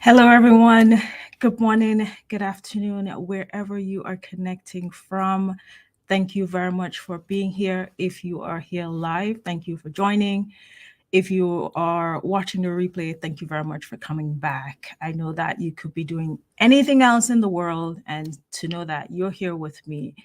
Hello, everyone. Good morning, good afternoon, wherever you are connecting from. Thank you very much for being here. If you are here live, thank you for joining. If you are watching the replay, thank you very much for coming back. I know that you could be doing anything else in the world, and to know that you're here with me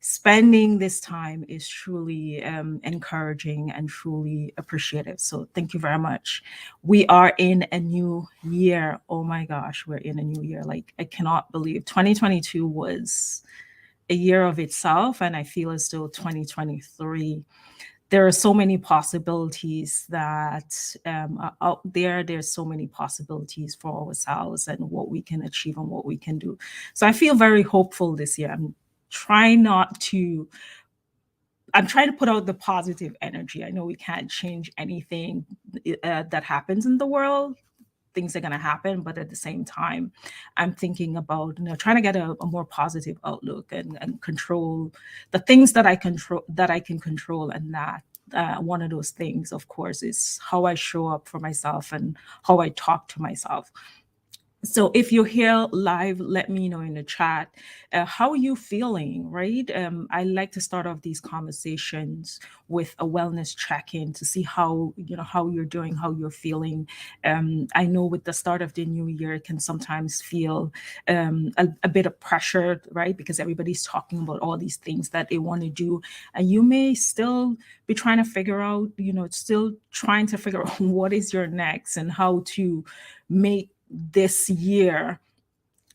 spending this time is truly encouraging and truly appreciative. So thank you very much. We are in a new year. Oh my gosh, we're in a new year. Like, I cannot believe 2022 was a year of itself, and I feel as though 2023, there are so many possibilities that are out there. There's so many possibilities for ourselves and what we can achieve and what we can do. So I feel very hopeful this year. Trying not to I'm trying to put out the positive energy. I know we can't change anything that happens in the world. Things are going to happen, but at the same time, I'm thinking about trying to get a more positive outlook and control the things that I can control, and that one of those things, of course, is how I show up for myself and how I talk to myself. So if you're here live, let me know in the chat. How are you feeling, right? I like to start off these conversations with a wellness check-in to see how you're doing, how you're feeling. I know with the start of the new year, it can sometimes feel a bit of pressure, right? Because everybody's talking about all these things that they want to do, and you may still be trying to figure out, still trying to figure out what is your next and how to make this year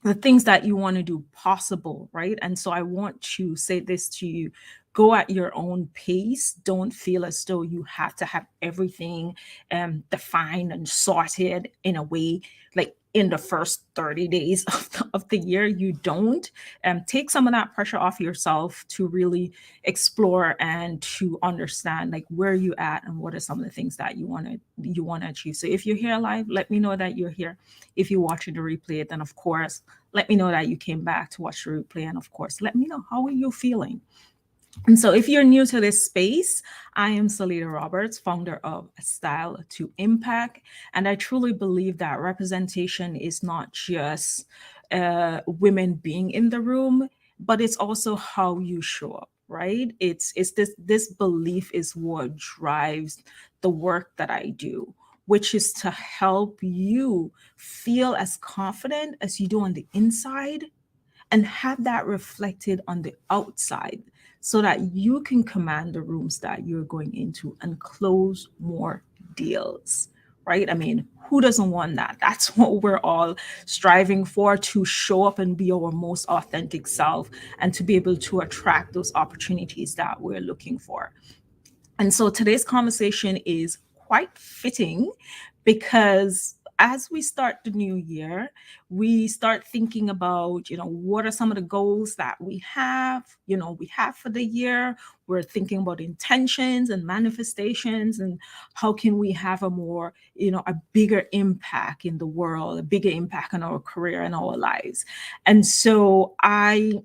the things that you want to do possible, right? And so I want to say this to you: go at your own pace. Don't feel as though you have to have everything defined and sorted in a way, like in the first 30 days of the year. You don't. Take some of that pressure off yourself to really explore and to understand, like, where you at and what are some of the things that you want to achieve. So if you're here live, let me know that you're here. If you're watching the replay, then of course let me know that you came back to watch the replay, and of course let me know how are you feeling. And so if you're new to this space, I am Salida Roberts, founder of Style to Impact, and I truly believe that representation is not just women being in the room, but it's also how you show up, right? It's this belief is what drives the work that I do, which is to help you feel as confident as you do on the inside and have that reflected on the outside, so that you can command the rooms that you're going into and close more deals, right? I mean, who doesn't want that? That's what we're all striving for, to show up and be our most authentic self and to be able to attract those opportunities that we're looking for. And so today's conversation is quite fitting because as we start the new year, we start thinking about, what are some of the goals that we have for the year. We're thinking about intentions and manifestations, and how can we have a bigger impact in the world, a bigger impact on our career and our lives. And so I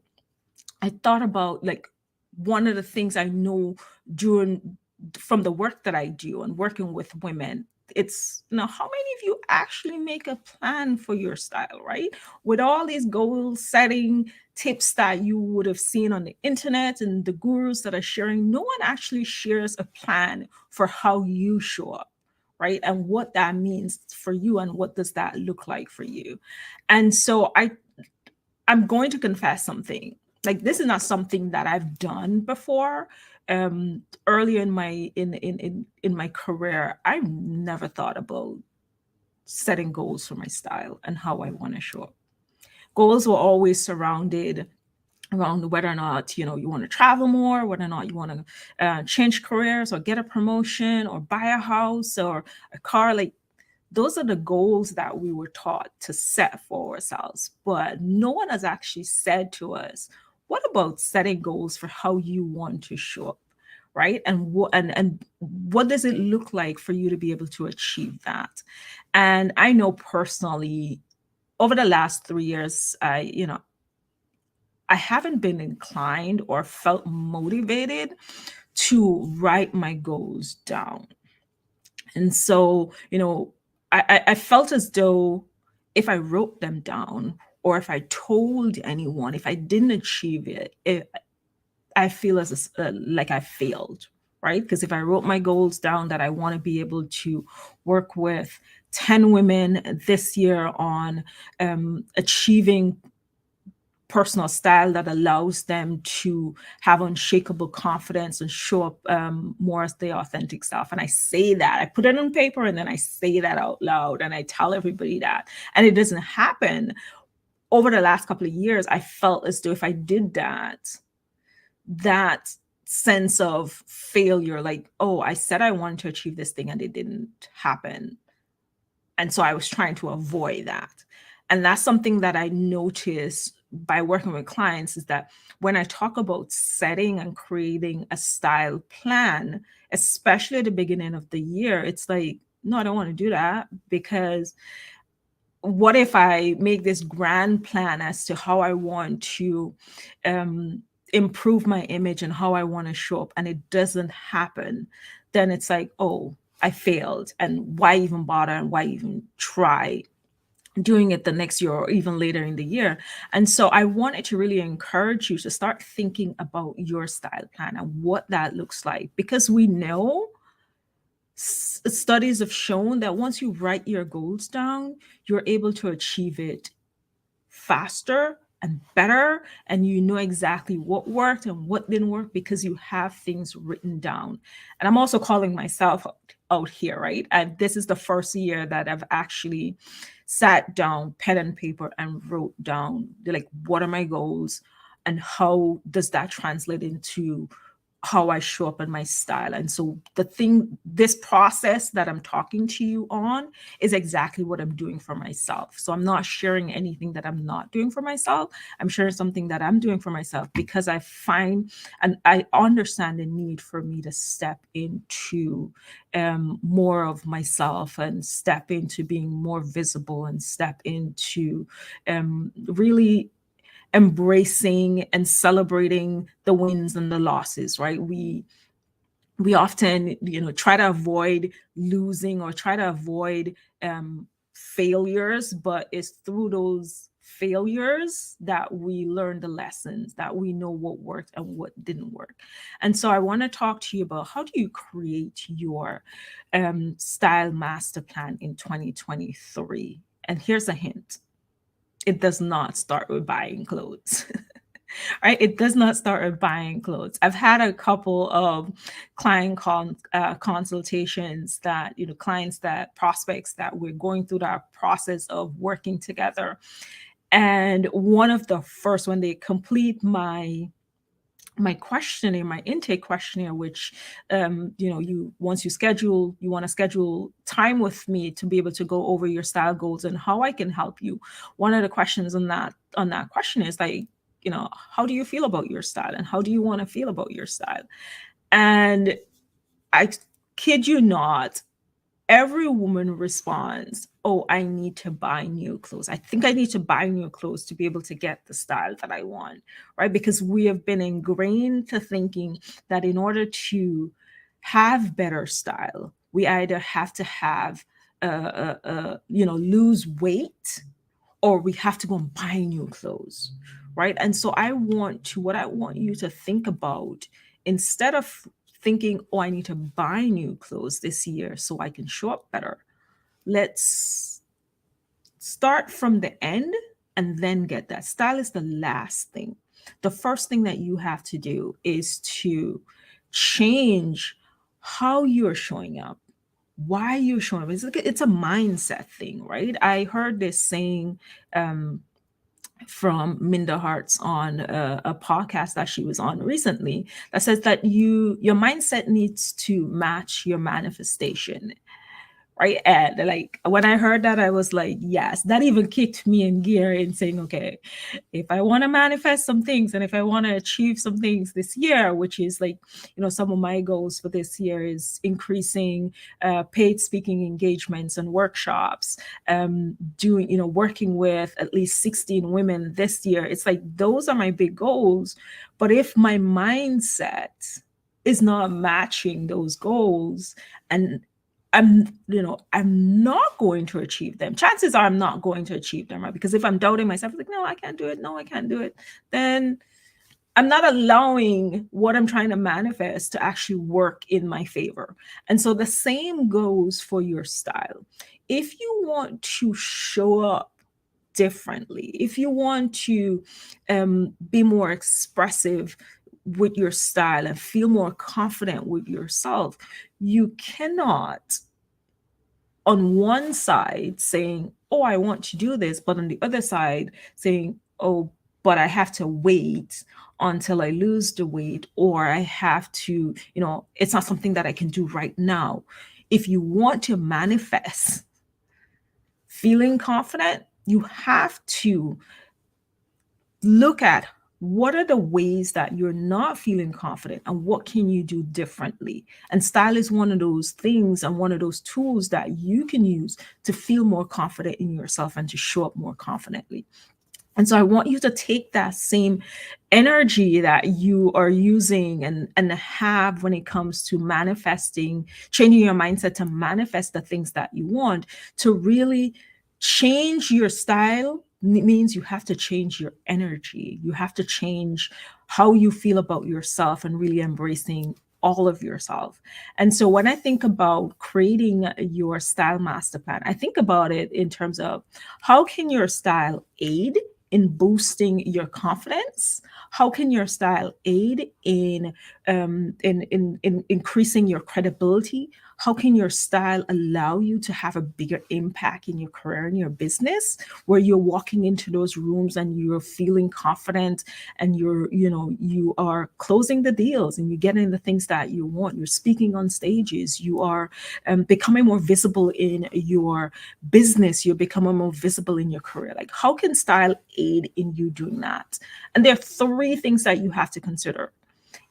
thought about, like, one of the things I know during from the work that I do and working with women. It's, how many of you actually make a plan for your style, right? With all these goal setting tips that you would have seen on the internet and the gurus that are sharing, no one actually shares a plan for how you show up, right? And what that means for you and what does that look like for you. And so I'm going to confess something. Like, this is not something that I've done before. Earlier in my career, I never thought about setting goals for my style and how I want to show up. Goals were always surrounded around whether or not you want to travel more, whether or not you want to change careers or get a promotion or buy a house or a car. Like, those are the goals that we were taught to set for ourselves. But no one has actually said to us, what about setting goals for how you want to show up, right? And what does it look like for you to be able to achieve that? And I know personally, over the last 3 years, I haven't been inclined or felt motivated to write my goals down. And so, I felt as though if I wrote them down, or if I told anyone, if I didn't achieve it, I feel as like I failed, right? Because if I wrote my goals down that I want to be able to work with 10 women this year on achieving personal style that allows them to have unshakable confidence and show up more as their authentic self. And I say that, I put it on paper, and then I say that out loud, and I tell everybody that. And it doesn't happen. Over the last couple of years, I felt as though if I did that, that sense of failure, like, oh, I said I wanted to achieve this thing and it didn't happen. And so I was trying to avoid that. And that's something that I notice by working with clients, is that when I talk about setting and creating a style plan, especially at the beginning of the year, it's like, no, I don't want to do that, because what if I make this grand plan as to how I want to improve my image and how I want to show up, and it doesn't happen? Then it's like, oh, I failed. And why even bother, and why even try doing it the next year or even later in the year? And so I wanted to really encourage you to start thinking about your style plan and what that looks like, because we know studies have shown that once you write your goals down, you're able to achieve it faster and better, and you know exactly what worked and what didn't work because you have things written down. And I'm also calling myself out here, right? And this is the first year that I've actually sat down, pen and paper, and wrote down, like, what are my goals and how does that translate into how I show up in my style. And so this process that I'm talking to you on is exactly what I'm doing for myself. So I'm not sharing anything that I'm not doing for myself. I'm sharing something that I'm doing for myself because I find and I understand the need for me to step into more of myself, and step into being more visible, and step into really embracing and celebrating the wins and the losses, right? We often, try to avoid losing, or try to avoid failures, but it's through those failures that we learn the lessons, that we know what worked and what didn't work. And so I want to talk to you about, how do you create your style master plan in 2023? And here's a hint: it does not start with buying clothes. Right? It does not start with buying clothes. I've had a couple of consultations that, clients, that prospects, that we're going through that process of working together. And one of the first, when they complete my questionnaire, my intake questionnaire, which you once you want to schedule time with me to be able to go over your style goals and how I can help you. One of the questions on that question is like, how do you feel about your style, and how do you want to feel about your style? And I kid you not, every woman responds, oh, I need to buy new clothes. I think I need to buy new clothes to be able to get the style that I want, right? Because we have been ingrained to thinking that in order to have better style, we either have to have, lose weight, or we have to go and buy new clothes, right? And so what I want you to think about, instead of thinking, oh, I need to buy new clothes this year so I can show up better, let's start from the end and then get that. Style is the last thing. The first thing that you have to do is to change how you're showing up, why you're showing up. It's a mindset thing, right? I heard this saying from Minda Harts on a podcast that she was on recently, that says that your mindset needs to match your manifestation, right? And like, when I heard that, I was like, yes, that even kicked me in gear in saying, okay, if I want to manifest some things, and if I want to achieve some things this year, which is like, some of my goals for this year is increasing paid speaking engagements and workshops, working with at least 16 women this year. It's like, those are my big goals. But if my mindset is not matching those goals, and I'm not going to achieve them. Chances are I'm not going to achieve them, right? Because if I'm doubting myself, like, no, I can't do it. No, I can't do it. Then I'm not allowing what I'm trying to manifest to actually work in my favor. And so the same goes for your style. If you want to show up differently, if you want to be more expressive with your style and feel more confident with yourself, you cannot on one side saying, oh, I want to do this, but on the other side saying, oh, but I have to wait until I lose the weight, or I have to, it's not something that I can do right now. If you want to manifest feeling confident, you have to look at what are the ways that you're not feeling confident and what can you do differently. And style is one of those things and one of those tools that you can use to feel more confident in yourself and to show up more confidently. And so I want you to take that same energy that you are using and have when it comes to manifesting, changing your mindset to manifest the things that you want, to really change your style. It means you have to change your energy. You have to change how you feel about yourself and really embracing all of yourself. And so when I think about creating your style master plan, I think about it in terms of how can your style aid in boosting your confidence? How can your style aid in increasing your credibility? How can your style allow you to have a bigger impact in your career and your business, where you're walking into those rooms and you're feeling confident and you are closing the deals and you're getting the things that you want. You're speaking on stages. You are becoming more visible in your business. You're becoming more visible in your career. Like, how can style aid in you doing that? And there are three things that you have to consider.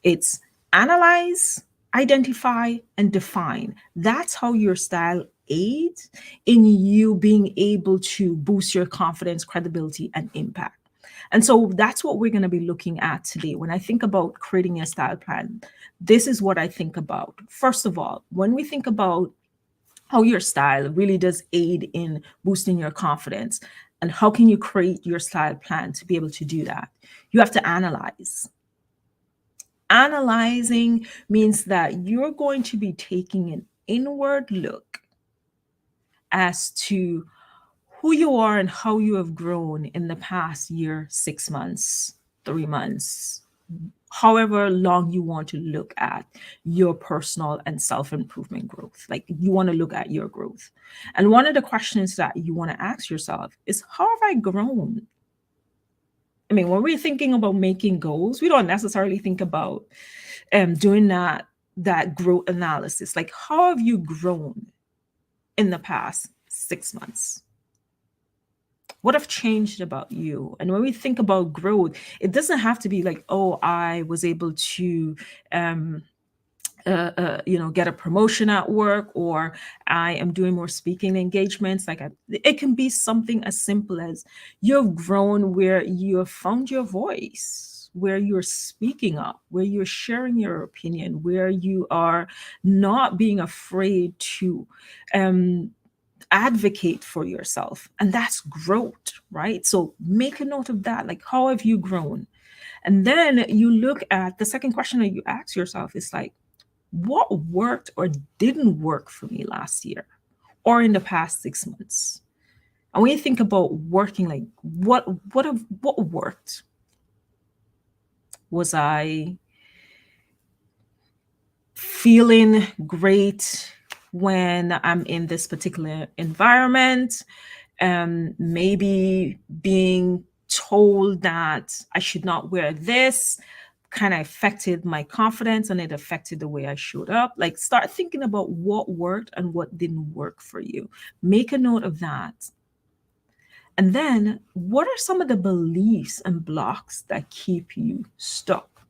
It's analyze, identify, and define. That's how your style aids in you being able to boost your confidence, credibility, and impact. And so that's what we're going to be looking at today. When I think about creating a style plan, this is what I think about. First of all, when we think about how your style really does aid in boosting your confidence, and how can you create your style plan to be able to do that, you have to analyze. Analyzing means that you're going to be taking an inward look as to who you are and how you have grown in the past year, 6 months, 3 months, however long you want to look at your personal and self-improvement growth. Like, you want to look at your growth. And one of the questions that you want to ask yourself is, how have I grown? I mean, when we're thinking about making goals, we don't necessarily think about doing that growth analysis. Like, how have you grown in the past 6 months? What have changed about you? And when we think about growth, it doesn't have to be like, oh, I was able to get a promotion at work, or I am doing more speaking engagements. It can be something as simple as you've grown where you have found your voice, where you're speaking up, where you're sharing your opinion, where you are not being afraid to advocate for yourself. And that's growth, right? So make a note of that. Like, how have you grown? And then you look at the second question that you ask yourself is like, what worked or didn't work for me last year or in the past 6 months? And when you think about working, like, what worked? Was I feeling great when I'm in this particular environment? Maybe being told that I should not wear this kind of affected my confidence and it affected the way I showed up. Like, start thinking about what worked and what didn't work for you. Make a note of that. And then, what are some of the beliefs and blocks that keep you stuck?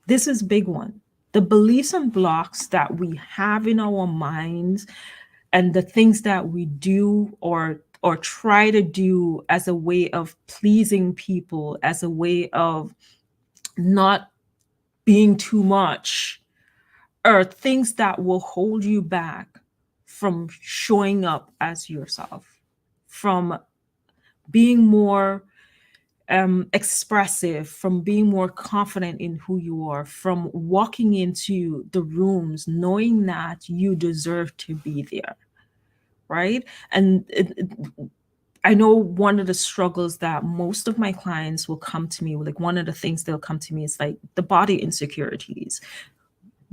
This is a big one. The beliefs and blocks that we have in our minds and the things that we do or try to do as a way of pleasing people, as a way of not being too much, are things that will hold you back from showing up as yourself, from being more expressive, from being more confident in who you are, from walking into the rooms knowing that you deserve to be there, right? And I know one of the struggles that most of my clients will come to me, like one of the things they'll come to me is like the body insecurities.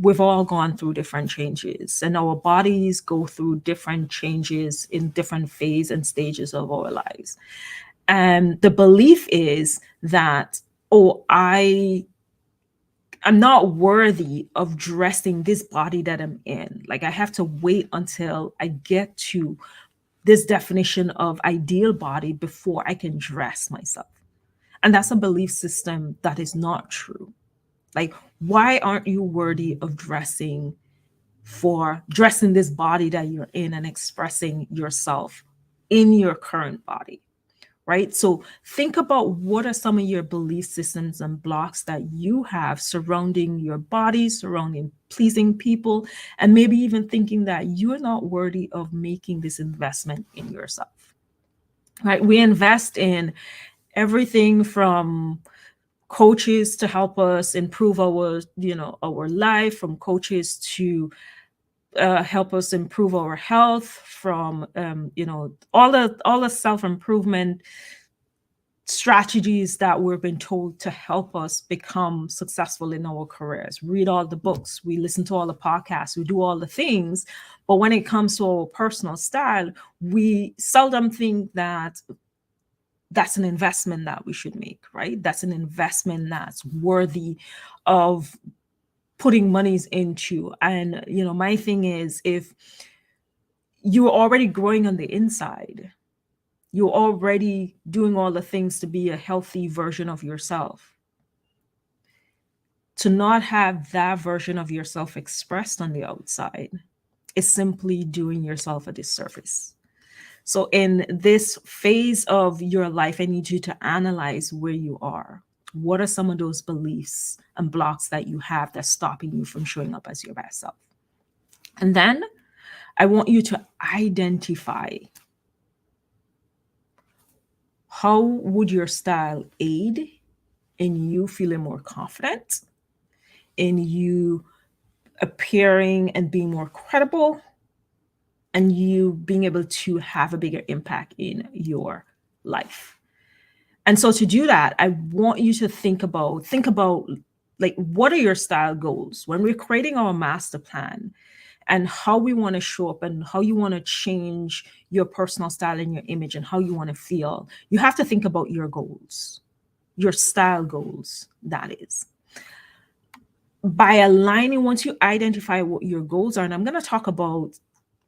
We've all gone through different changes, and our bodies go through different changes in different phases and stages of our lives. And the belief is that, oh, I'm not worthy of dressing this body that I'm in. Like I have to wait until I get to this definition of ideal body before I can dress myself. And that's a belief system that is not true. Like, why aren't you worthy of dressing this body that you're in and expressing yourself in your current body? Right? So think about what are some of your belief systems and blocks that you have surrounding your body, surrounding pleasing people, and maybe even thinking that you're not worthy of making this investment in yourself. Right? We invest in everything from coaches to help us improve our life, from coaches to help us improve our health, from all the self-improvement strategies that we've been told to help us become successful in our careers. Read all the books, we listen to all the podcasts, we do all the things. But when it comes to our personal style, we seldom think that that's an investment that we should make, right? That's an investment that's worthy of putting monies into. And, my thing is, if you're already growing on the inside, you're already doing all the things to be a healthy version of yourself. To not have that version of yourself expressed on the outside is simply doing yourself a disservice. So, in this phase of your life, I need you to analyze where you are. What are some of those beliefs and blocks that you have that's stopping you from showing up as your best self? And then I want you to identify, how would your style aid in you feeling more confident, in you appearing and being more credible, and you being able to have a bigger impact in your life. And so to do that, I want you to think about like, what are your style goals when we're creating our master plan, and how we want to show up and how you want to change your personal style and your image and how you want to feel. You have to think about your goals, your style goals, that is. By aligning, once you identify what your goals are, and I'm going to talk about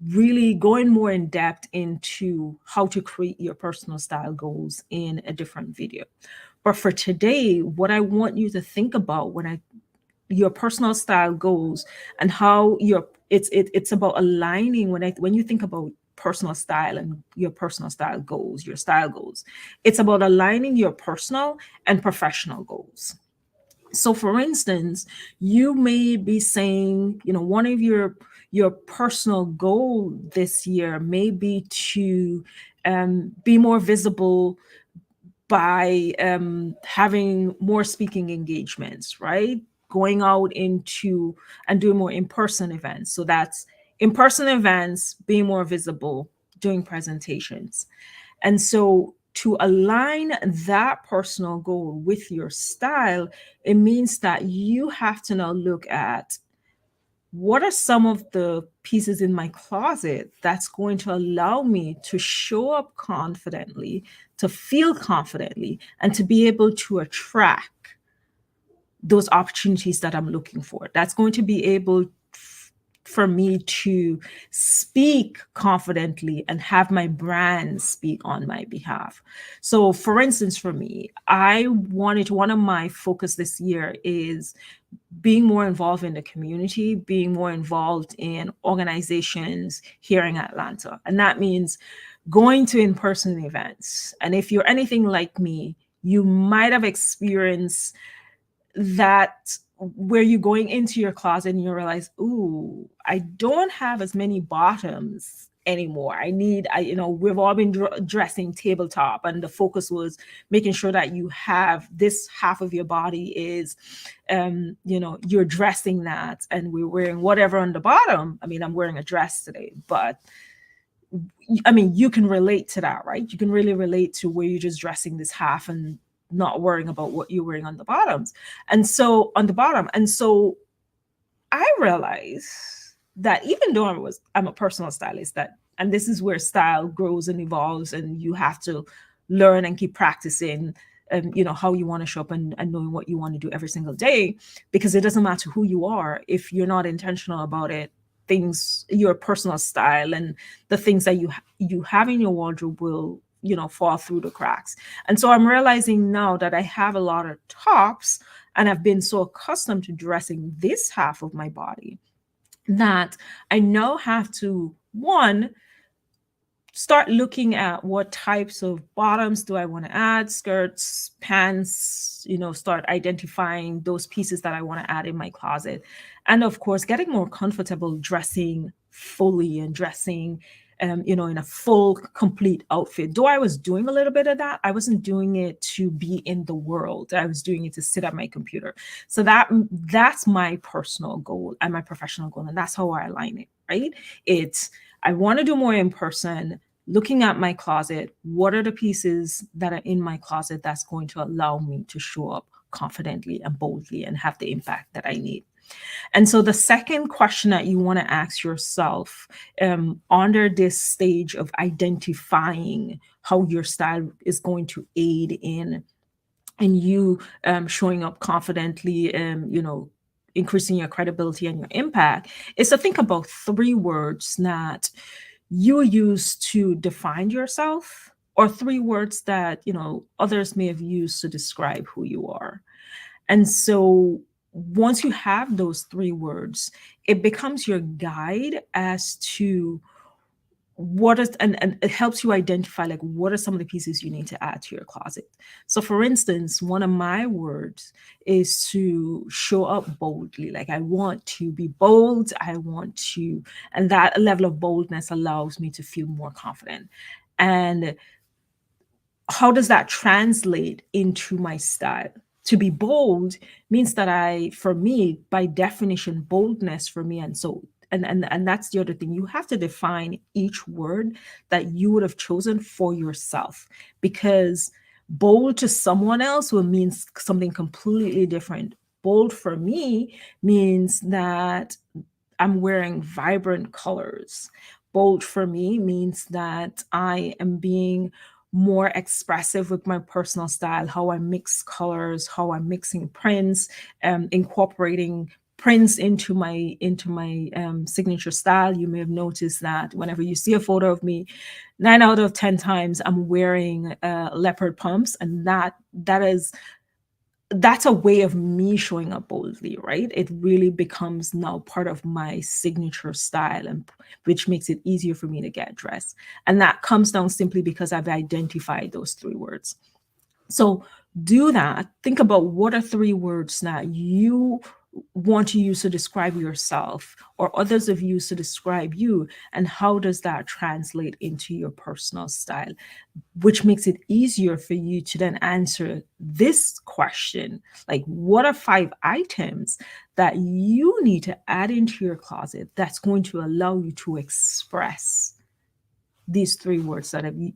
really going more in depth into how to create your personal style goals in a different video. But for today, what I want you to think about your personal style goals, and how it's about aligning. When you think about personal style and your personal style goals, your style goals, it's about aligning your personal and professional goals. So for instance, you may be saying, one of your personal goal this year may be to be more visible by having more speaking engagements, right? Going out into and doing more in-person events. So that's in-person events, being more visible, doing presentations. And so to align that personal goal with your style, it means that you have to now look at, what are some of the pieces in my closet that's going to allow me to show up confidently, to feel confidently, and to be able to attract those opportunities that I'm looking for. That's going to be able for me to speak confidently and have my brand speak on my behalf. So for instance, for me, one of my focus this year is being more involved in the community, being more involved in organizations here in Atlanta. And that means going to in-person events. And if you're anything like me, you might have experienced that where you're going into your closet and you realize, ooh, I don't have as many bottoms anymore. We've all been dressing tabletop, and the focus was making sure that you have this half of your body is, you're dressing that, and we're wearing whatever on the bottom. I mean, I'm wearing a dress today, but I mean, you can relate to that, right? You can really relate to where you're just dressing this half and not worrying about what you're wearing on the bottoms. And so on the bottom. And so I realized that even though I'm a personal stylist, and this is where style grows and evolves, and you have to learn and keep practicing, how you want to show up, and knowing what you want to do every single day, because it doesn't matter who you are if you're not intentional about it. Things, your personal style and the things that you have in your wardrobe will, fall through the cracks. And so I'm realizing now that I have a lot of tops, and I've been so accustomed to dressing this half of my body that I now have to, one, start looking at what types of bottoms do I want to add, skirts, pants, start identifying those pieces that I want to add in my closet. And of course, getting more comfortable dressing fully and dressing, in a full, complete outfit. Though I was doing a little bit of that, I wasn't doing it to be in the world. I was doing it to sit at my computer. So that's my personal goal and my professional goal. And that's how I align it, right? I want to do more in person, looking at my closet. What are the pieces that are in my closet that's going to allow me to show up confidently and boldly and have the impact that I need? And so the second question that you want to ask yourself, under this stage of identifying how your style is going to aid in you showing up confidently, increasing your credibility and your impact, is to think about 3 words that you use to define yourself, or 3 words that others may have used to describe who you are. And so once you have those 3 words, it becomes your guide as to what is, and it helps you identify, like, what are some of the pieces you need to add to your closet. So for instance, one of my words is to show up boldly. Like, I want to be bold, and that level of boldness allows me to feel more confident. And how does that translate into my style? To be bold means that for me, by definition, boldness for me, and that's the other thing. You have to define each word that you would have chosen for yourself, because bold to someone else will mean something completely different. Bold for me means that I'm wearing vibrant colors. Bold for me means that I am being more expressive with my personal style, how I mix colors, how I'm mixing prints, incorporating prints into my signature style. You may have noticed that whenever you see a photo of me, 9 out of 10 times I'm wearing leopard pumps, and that's a way of me showing up boldly, right? It really becomes now part of my signature style, and which makes it easier for me to get dressed. And that comes down simply because I've identified those 3 words. So do that. Think about what are 3 words that you want to use to describe yourself, or others have used to describe you, and how does that translate into your personal style, which makes it easier for you to then answer this question, like, what are 5 items that you need to add into your closet that's going to allow you to express these 3 words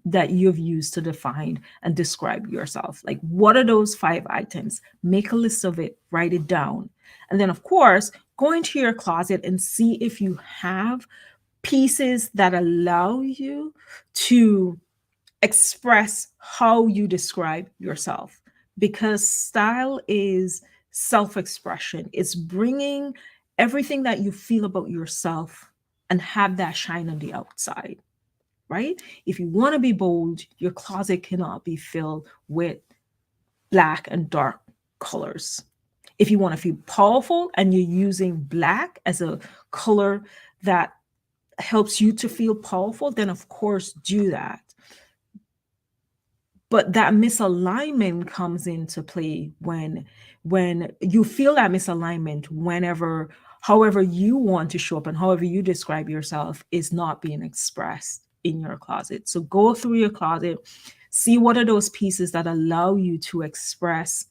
that you've used to define and describe yourself? Like, what are those 5 items? Make a list of it, write it down. And then, of course, go into your closet and see if you have pieces that allow you to express how you describe yourself. Because style is self-expression. It's bringing everything that you feel about yourself and have that shine on the outside, right? If you want to be bold, your closet cannot be filled with black and dark colors. If you want to feel powerful and you're using black as a color that helps you to feel powerful, then of course do that. But that misalignment comes into play when you feel that misalignment whenever, however you want to show up and however you describe yourself is not being expressed in your closet. So go through your closet, see what are those pieces that allow you to express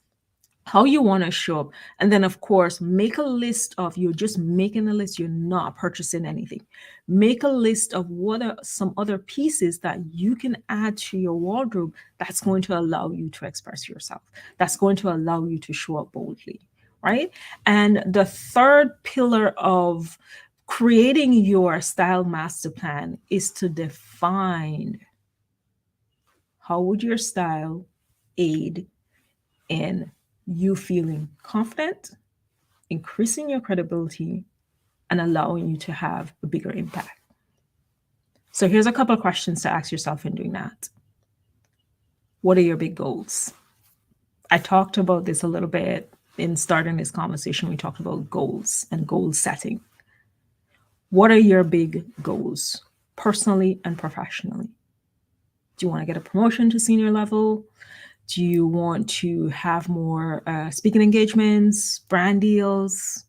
how you want to show up. And then, of course, make a list of, you're just making a list, you're not purchasing anything. Make a list of what are some other pieces that you can add to your wardrobe that's going to allow you to express yourself, that's going to allow you to show up boldly, right? And the third pillar of creating your style master plan is to define how would your style aid in you feeling confident, increasing your credibility, and allowing you to have a bigger impact. So here's a couple of questions to ask yourself in doing that. What are your big goals? I talked about this a little bit in starting this conversation. We talked about goals and goal setting. What are your big goals, personally and professionally? Do you want to get a promotion to senior level? Do you want to have more speaking engagements, brand deals?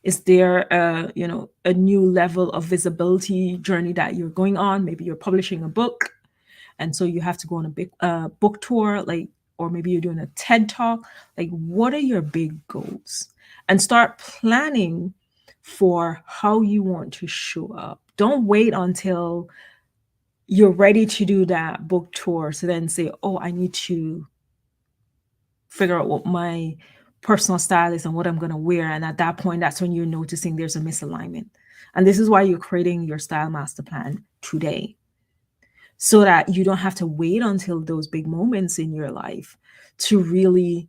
Is there a new level of visibility journey that you're going on? Maybe you're publishing a book, and so you have to go on a big book tour, like, or maybe you're doing a TED talk. Like, what are your big goals? And start planning for how you want to show up. Don't wait until you're ready to do that book tour to then say, oh, I need to figure out what my personal style is and what I'm going to wear. And at that point, that's when you're noticing there's a misalignment. And this is why you're creating your style master plan today, so that you don't have to wait until those big moments in your life to really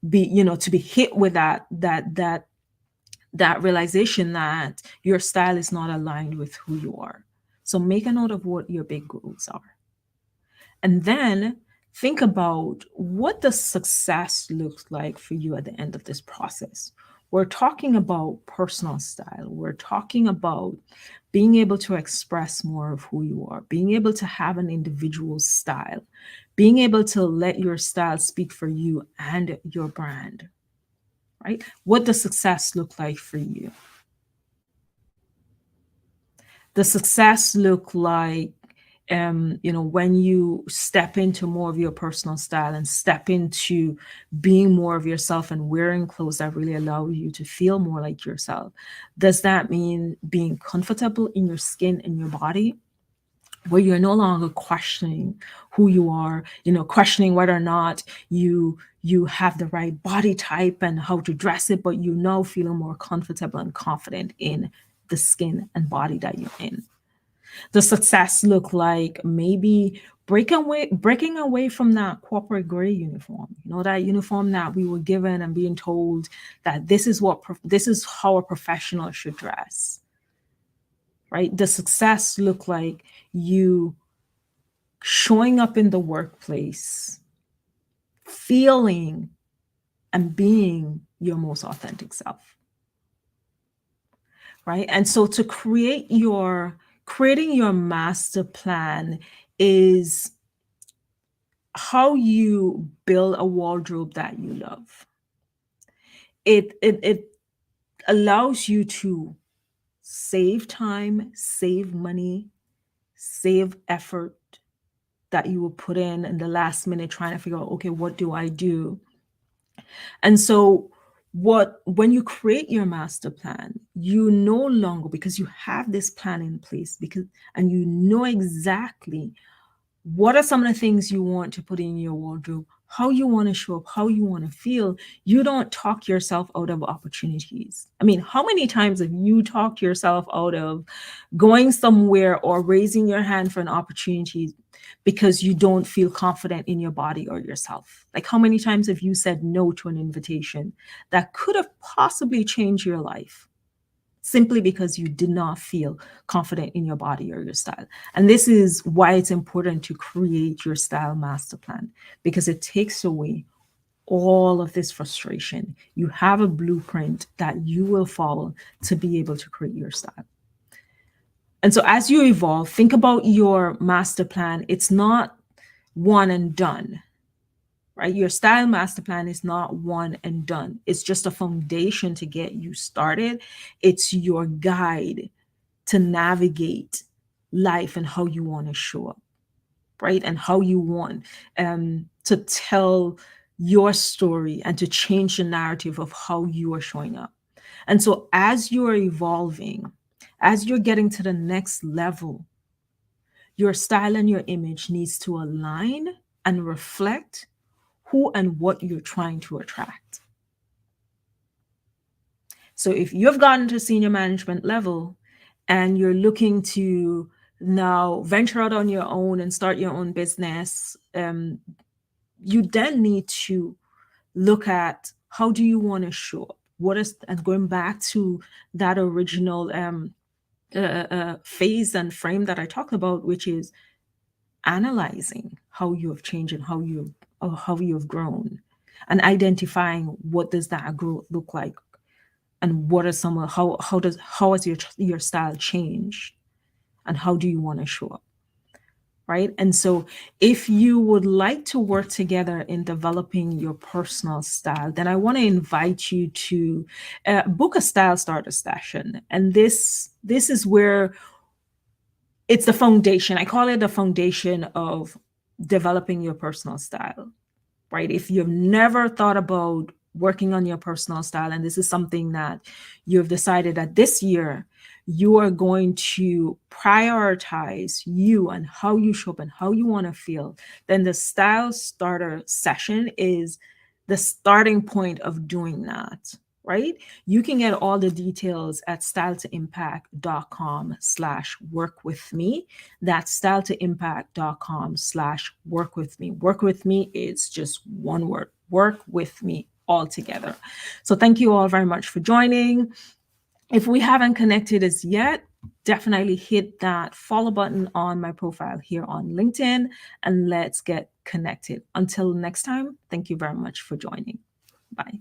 be, to be hit with that realization that your style is not aligned with who you are. So make a note of what your big goals are. And then think about what the success looks like for you at the end of this process. We're talking about personal style. We're talking about being able to express more of who you are, being able to have an individual style, being able to let your style speak for you and your brand, right? What does success look like for you? The success look like when you step into more of your personal style and step into being more of yourself and wearing clothes that really allow you to feel more like yourself? Does that mean being comfortable in your skin and your body, where you're no longer questioning who you are, questioning whether or not you have the right body type and how to dress it, but you now feeling more comfortable and confident in the skin and body that you're in? The success look like maybe breaking away from that corporate gray uniform, that uniform that we were given and being told that this is how a professional should dress, right? The success look like you showing up in the workplace, feeling and being your most authentic self, right? And so to creating your master plan is how you build a wardrobe that you love. It allows you to save time, save money, save effort that you will put in the last minute trying to figure out, okay, what do I do? And so when you create your master plan, you no longer, because you have this plan in place, and you know exactly what are some of the things you want to put in your wardrobe, how you want to show up, how you want to feel. You don't talk yourself out of opportunities. I mean, how many times have you talked yourself out of going somewhere or raising your hand for an opportunity because you don't feel confident in your body or yourself? Like, how many times have you said no to an invitation that could have possibly changed your life simply because you did not feel confident in your body or your style? And this is why it's important to create your style master plan, because it takes away all of this frustration. You have a blueprint that you will follow to be able to create your style. And so as you evolve, think about your master plan. It's not one and done, right? Your style master plan is not one and done. It's just a foundation to get you started. It's your guide to navigate life and how you want to show up, right? And how you want to tell your story and to change the narrative of how you are showing up. And so, as you're evolving, as you're getting to the next level, your style and your image needs to align and reflect who and what you're trying to attract. So if you've gotten to senior management level and you're looking to now venture out on your own and start your own business, you then need to look at how do you want to show up? What is, and going back to that original phase and frame that I talked about, which is analyzing how you have changed and how you have grown, and identifying what does that growth look like, and what are some of how has your style changed, and how do you want to show up, right? And so if you would like to work together in developing your personal style, then I want to invite you to book a style starter session. And this is where it's the foundation. I call it the foundation of developing your personal style, right? If you've never thought about working on your personal style, and this is something that you've decided that this year you are going to prioritize you and how you show up and how you want to feel, then the style starter session is the starting point of doing that, right? You can get all the details at styletoimpact.com/work with me. That's styletoimpact.com/work with me. Work with me is just one word, work with me all together. So thank you all very much for joining. If we haven't connected as yet, definitely hit that follow button on my profile here on LinkedIn, and let's get connected. Until next time, thank you very much for joining. Bye.